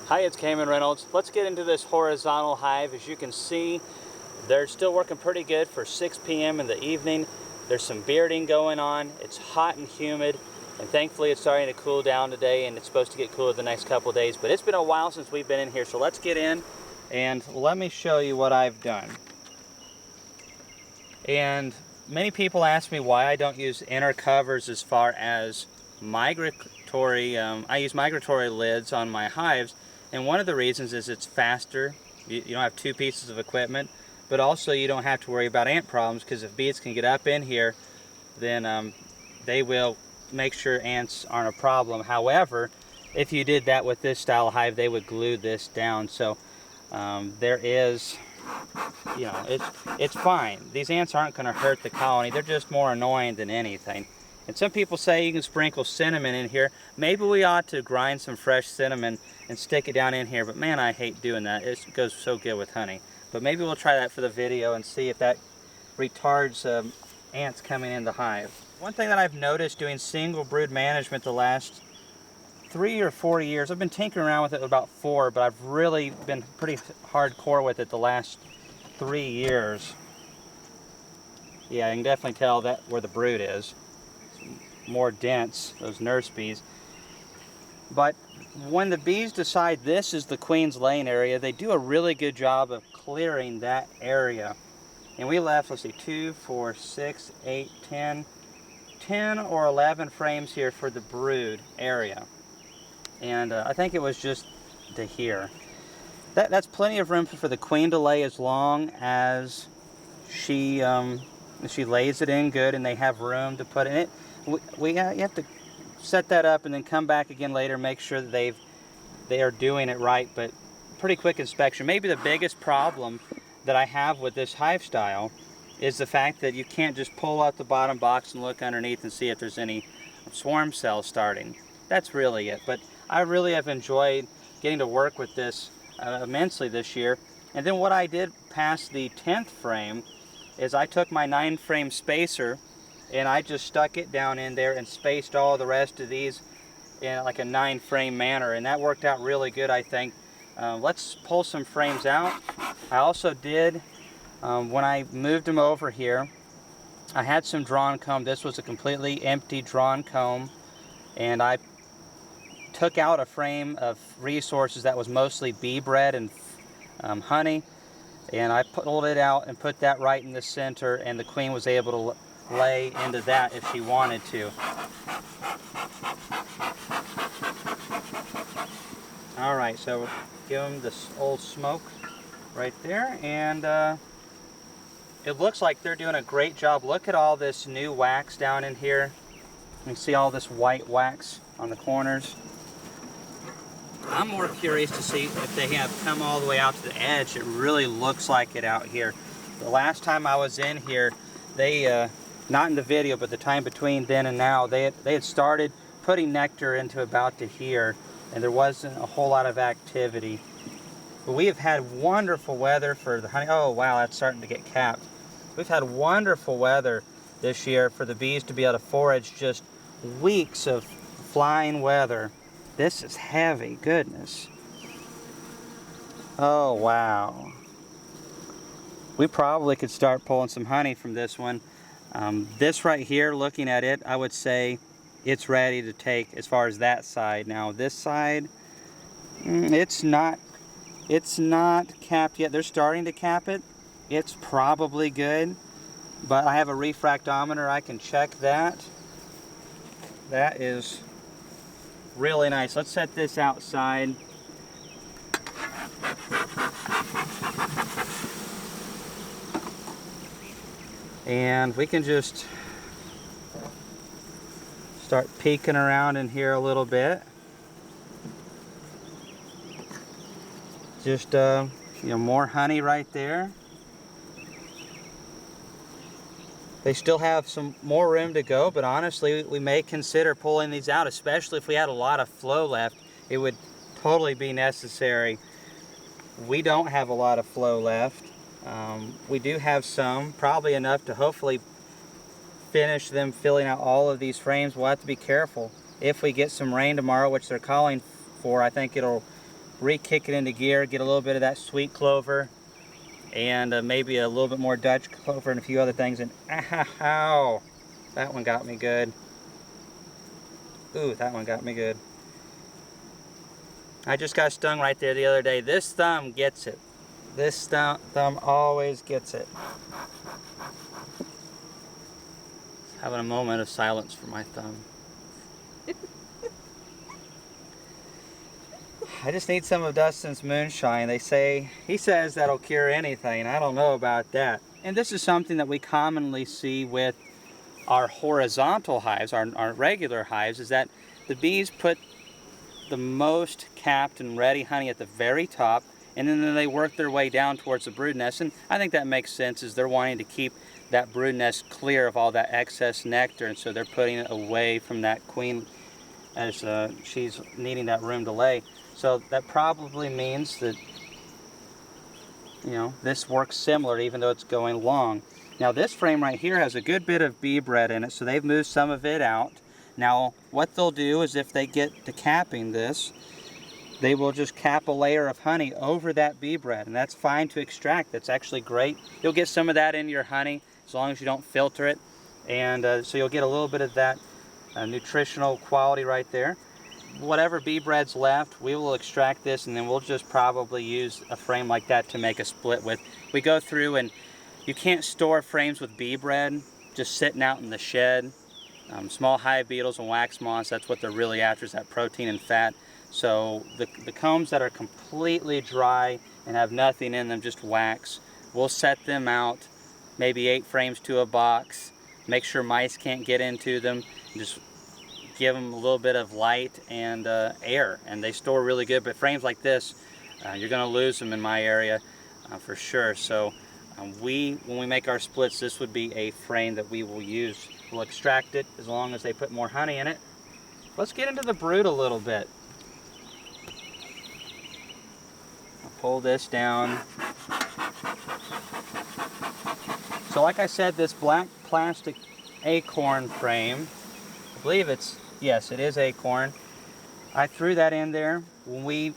Hi, it's Kamon Reynolds. Let's get into this horizontal hive. As you can see, they're still working pretty good for 6 p.m. in the evening. There's some bearding going on. It's hot and humid, and thankfully it's starting to cool down today, and it's supposed to get cooler the next couple of days. But it's been a while since we've been in here, so let's get in and let me show you what I've done. And many people ask me why I don't use inner covers as far as migratory. I use migratory lids on my hives, and one of the reasons is it's faster. You don't have two pieces of equipment, but also you don't have to worry about ant problems, because if bees can get up in here, then they will make sure ants aren't a problem. However, if you did that with this style of hive, they would glue this down. So there is, you know, it's fine. These ants aren't going to hurt the colony. They're just more annoying than anything. And some people say you can sprinkle cinnamon in here. Maybe we ought to grind some fresh cinnamon and stick it down in here, but man, I hate doing that. It goes so good with honey. But maybe we'll try that for the video and see if that retards ants coming in the hive. One thing that I've noticed doing single brood management the last 3 or 4 years, I've been tinkering around with it about 4, but I've really been pretty hardcore with it the last 3 years. Yeah, you can definitely tell that where the brood is. It's more dense, those nurse bees. But when the bees decide this is the queen's laying area, they do a really good job of clearing that area. And we left, let's see, 2, 4, 6, 8, 10 or 11 frames here for the brood area. And I think it was just to here. That's plenty of room for the queen to lay, as long as she lays it in good and they have room to put in it. You have to set that up and then come back again later, make sure that they are doing it right. But pretty quick inspection. Maybe the biggest problem that I have with this hive style is the fact that you can't just pull out the bottom box and look underneath and see if there's any swarm cells starting. That's really it. But I really have enjoyed getting to work with this immensely this year. And then what I did past the 10th frame is I took my 9-frame spacer and I just stuck it down in there and spaced all the rest of these in like a 9-frame manner, and that worked out really good, I think. Let's pull some frames out. I also did, when I moved them over here, I had some drawn comb. This was a completely empty drawn comb, and I took out a frame of resources that was mostly bee bread and honey, and I pulled it out and put that right in the center, and the queen was able to lay into that if she wanted to. Alright, so give them this old smoke right there, and it looks like they're doing a great job. Look at all this new wax down in here. You can see all this white wax on the corners. I'm more curious to see if they have come all the way out to the edge. It really looks like it out here. The last time I was in here, they, not in the video, but the time between then and now, they had started putting nectar into about to here, and there wasn't a whole lot of activity. But we have had wonderful weather for the honey. Oh wow, that's starting to get capped. We've had wonderful weather this year for the bees to be able to forage. Just weeks of flying weather. This is heavy, goodness. Oh wow. We probably could start pulling some honey from this one. This right here, looking at it, I would say it's ready to take as far as that side. Now this side, it's not capped yet. They're starting to cap it. It's probably good, but I have a refractometer. I can check that. That is really nice. Let's set this outside. And we can just start peeking around in here a little bit. Just you know, more honey right there. They still have some more room to go, but honestly, we may consider pulling these out, especially if we had a lot of flow left. It would totally be necessary. We don't have a lot of flow left. We do have some, probably enough to hopefully finish them filling out all of these frames. We'll have to be careful. If we get some rain tomorrow, which they're calling for, I think it'll re-kick it into gear, get a little bit of that sweet clover, and maybe a little bit more Dutch clover and a few other things. And ow, that one got me good. Ooh, that one got me good. I just got stung right there the other day. This thumb gets it. This thumb always gets it. Having a moment of silence for my thumb. I just need some of Dustin's moonshine. He says that'll cure anything. I don't know about that. And this is something that we commonly see with our horizontal hives, our regular hives, is that the bees put the most capped and ready honey at the very top, and then they work their way down towards the brood nest. And I think that makes sense, as they're wanting to keep that brood nest clear of all that excess nectar, and so they're putting it away from that queen as she's needing that room to lay. So that probably means that, you know, this works similar, even though it's going long. Now this frame right here has a good bit of bee bread in it, so they've moved some of it out. Now what they'll do is, if they get to capping this, they will just cap a layer of honey over that bee bread, and that's fine to extract. That's actually great. You'll get some of that into your honey as long as you don't filter it, and so you'll get a little bit of that nutritional quality right there. Whatever bee bread's left, we will extract this, and then we'll just probably use a frame like that to make a split with. We go through, and you can't store frames with bee bread just sitting out in the shed. Small hive beetles and wax moths, that's what they're really after, is that protein and fat. So the combs that are completely dry and have nothing in them, just wax, we'll set them out, maybe 8 frames to a box, make sure mice can't get into them, just give them a little bit of light and air, and they store really good. But frames like this, you're going to lose them in my area for sure. So when we make our splits, this would be a frame that we will use. We'll extract it as long as they put more honey in it. Let's get into the brood a little bit. I'll pull this down. So like I said, this black plastic acorn frame, I believe yes, it is acorn. I threw that in there when we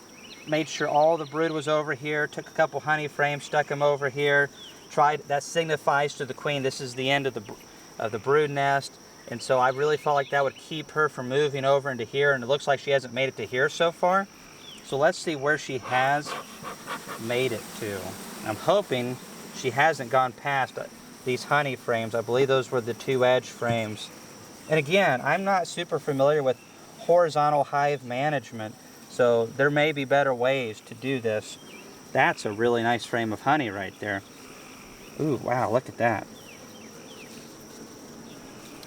made sure all the brood was over here, took a couple honey frames, stuck them over here, that signifies to the queen this is the end of the brood nest, and so I really felt like that would keep her from moving over into here, and it looks like she hasn't made it to here so far. So let's see where she has made it to. I'm hoping she hasn't gone past these honey frames. I believe those were the 2 edge frames. And again, I'm not super familiar with horizontal hive management, so there may be better ways to do this. That's a really nice frame of honey right there. Ooh, wow, look at that.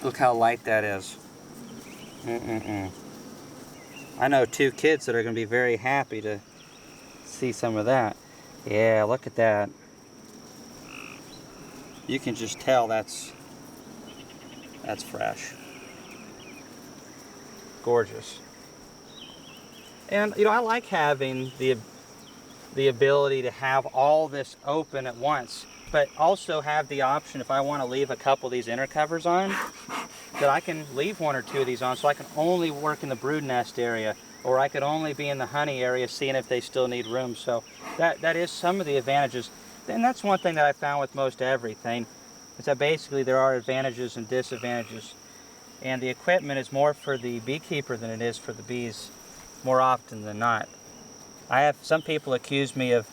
Look how light that is. I know 2 kids that are going to be very happy to see some of that. Yeah, look at that. You can just tell that's fresh. Gorgeous. And you know, I like having the ability to have all this open at once, but also have the option, if I want to leave a couple of these inner covers on, that I can leave 1 or 2 of these on, so I can only work in the brood nest area, or I could only be in the honey area seeing if they still need room. So that is some of the advantages. And that's one thing that I found with most everything, is that basically there are advantages and disadvantages. And the equipment is more for the beekeeper than it is for the bees, more often than not. I have some people accuse me of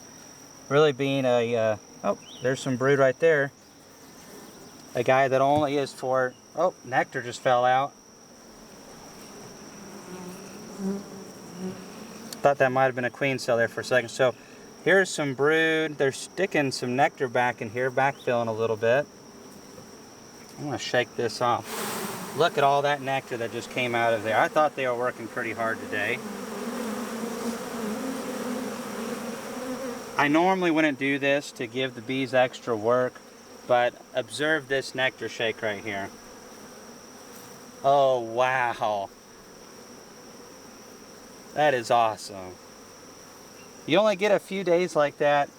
really being a, oh, there's some brood right there. A guy that only is for, oh, nectar just fell out. Thought that might have been a queen cell there for a second. So here's some brood. They're sticking some nectar back in here, backfilling a little bit. I'm gonna shake this off. Look at all that nectar that just came out of there. I thought they were working pretty hard today. I normally wouldn't do this to give the bees extra work, but observe this nectar shake right here. Oh, wow. That is awesome. You only get a few days like that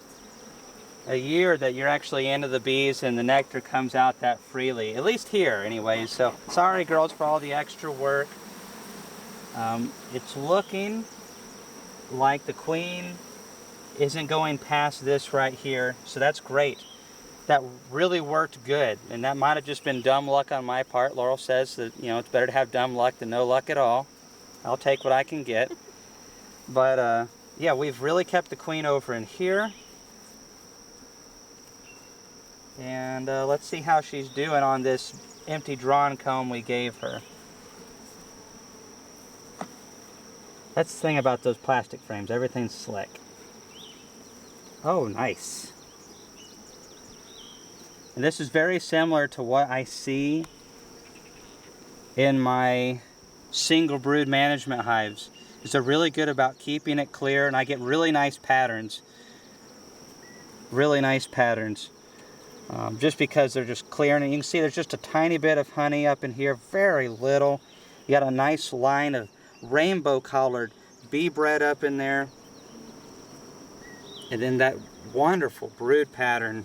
a year that you're actually into the bees and the nectar comes out that freely. At least here, anyways. So, sorry girls for all the extra work. It's looking like the queen isn't going past this right here, so that's great. That really worked good, and that might have just been dumb luck on my part. Laurel says that, you know, it's better to have dumb luck than no luck at all. I'll take what I can get. But yeah, we've really kept the queen over in here. And let's see how she's doing on this empty drawn comb we gave her. That's the thing about those plastic frames, everything's slick. Oh, nice. And this is very similar to what I see in my single brood management hives. They're really good about keeping it clear, and I get really nice patterns. Really nice patterns. Just because they're just clear, and you can see there's just a tiny bit of honey up in here, very little. You got a nice line of rainbow colored bee bread up in there, and then that wonderful brood pattern,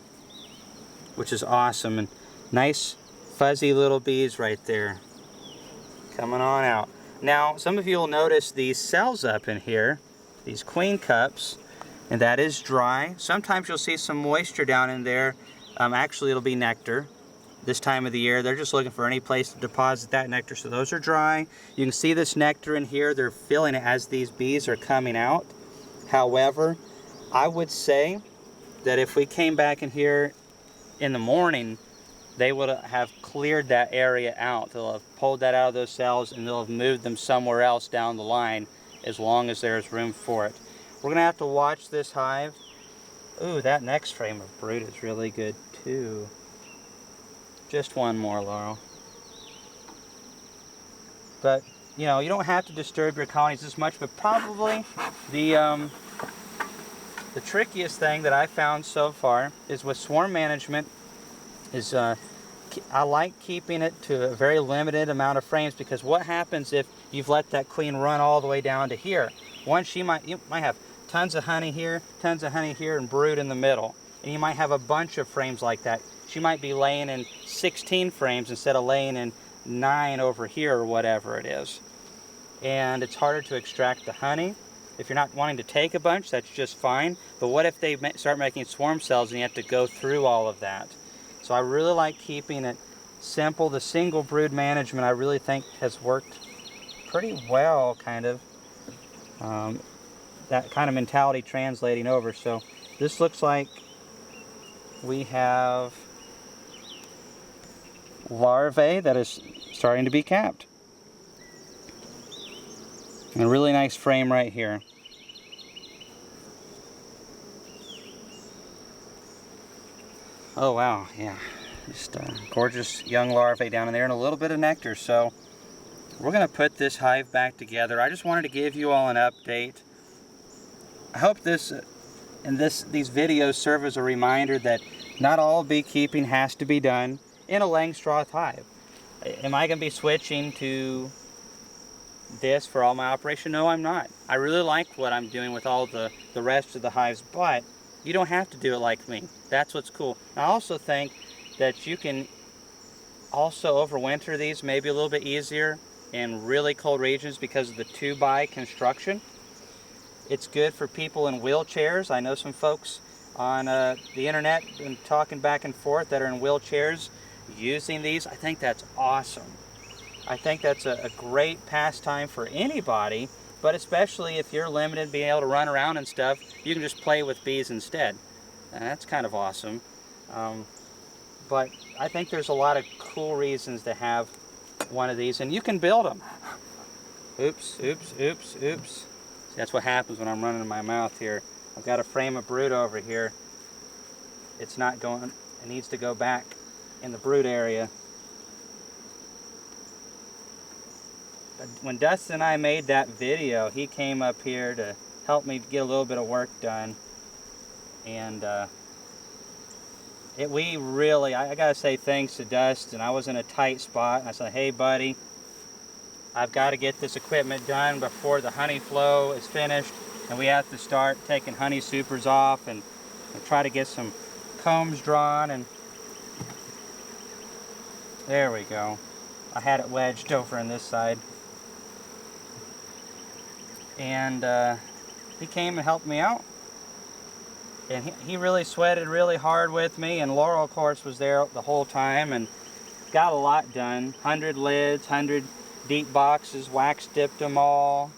which is awesome, and nice fuzzy little bees right there coming on out. Now some of you will notice these cells up in here, these queen cups, and that is dry. Sometimes you'll see some moisture down in there. Actually, it'll be nectar. This time of the year, they're just looking for any place to deposit that nectar, so those are dry. You can see this nectar in here. They're filling it as these bees are coming out. However, I would say that if we came back in here in the morning, they would have cleared that area out. They'll have pulled that out of those cells, and they'll have moved them somewhere else down the line as long as there's room for it. We're going to have to watch this hive. Ooh, that next frame of brood is really good too. Just one more, Laurel. But, you know, you don't have to disturb your colonies this much, but probably the trickiest thing that I found so far is with swarm management is I like keeping it to a very limited amount of frames, because what happens if you've let that queen run all the way down to here? One, you might have tons of honey here, and brood in the middle. And you might have a bunch of frames like that. She might be laying in 16 frames instead of laying in 9 over here or whatever it is. And it's harder to extract the honey. If you're not wanting to take a bunch, that's just fine. But what if they start making swarm cells and you have to go through all of that? So I really like keeping it simple. The single brood management I really think has worked pretty well, kind of. That kind of mentality translating over. So this looks like we have larvae that is starting to be capped. And a really nice frame right here. Oh wow, yeah. Just gorgeous young larvae down in there and a little bit of nectar. So we're going to put this hive back together. I just wanted to give you all an update. I hope these videos serve as a reminder that not all beekeeping has to be done in a Langstroth hive. Am I going to be switching to this for all my operation? No, I'm not. I really like what I'm doing with all the rest of the hives, but you don't have to do it like me. That's what's cool. I also think that you can also overwinter these maybe a little bit easier in really cold regions because of the 2x construction. It's good for people in wheelchairs. I know some folks on the internet and talking back and forth that are in wheelchairs using these. I think that's awesome. I think that's a great pastime for anybody, but especially if you're limited being able to run around and stuff, you can just play with bees instead. And that's kind of awesome. But I think there's a lot of cool reasons to have one of these, and you can build them. Oops, oops, oops, oops. See, that's what happens when I'm running in my mouth here. I've got a frame of brood over here. It's not going, it needs to go back in the brood area. But when Dustin and I made that video, he came up here to help me get a little bit of work done. And I gotta say thanks to Dustin. I was in a tight spot, and I said, hey buddy, I've got to get this equipment done before the honey flow is finished, and we have to start taking honey supers off and try to get some combs drawn. And there we go. I had it wedged over on this side. And he came and helped me out. And he really sweated really hard with me, and Laurel, of course, was there the whole time and got a lot done. 100 lids, 100 deep boxes, wax dipped them all.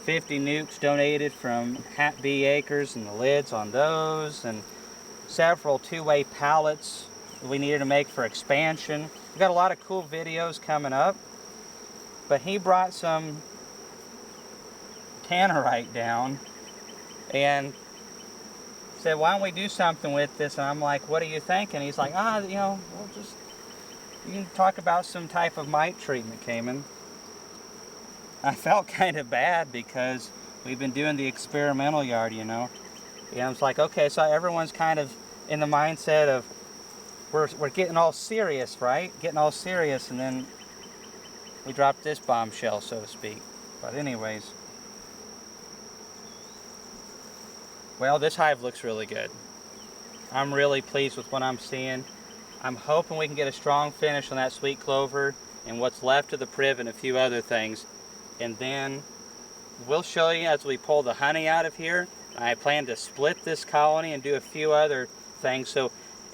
50 nukes donated from Hat Bee Acres and the lids on those, and several two-way pallets we needed to make for expansion. We've got a lot of cool videos coming up. But he brought some tannerite down and said, why don't we do something with this? And I'm like, what do you think? And he's like, you know, you can talk about some type of mite treatment, Kamon. I felt kind of bad because we've been doing the experimental yard, you know. And I was like, okay, so everyone's kind of in the mindset of we're getting all serious, right? Getting all serious, and then we dropped this bombshell, so to speak. But anyways, well, this hive looks really good. I'm really pleased with what I'm seeing. I'm hoping we can get a strong finish on that sweet clover and what's left of the priv and a few other things. And then we'll show you as we pull the honey out of here. I plan to split this colony and do a few other things.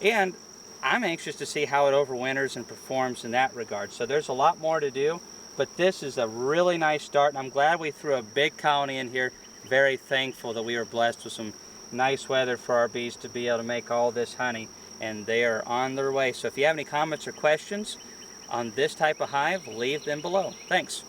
And I'm anxious to see how it overwinters and performs in that regard. So there's a lot more to do, but this is a really nice start. And I'm glad we threw a big colony in here. Very thankful that we were blessed with some nice weather for our bees to be able to make all this honey, and they are on their way. So if you have any comments or questions on this type of hive, leave them below. Thanks.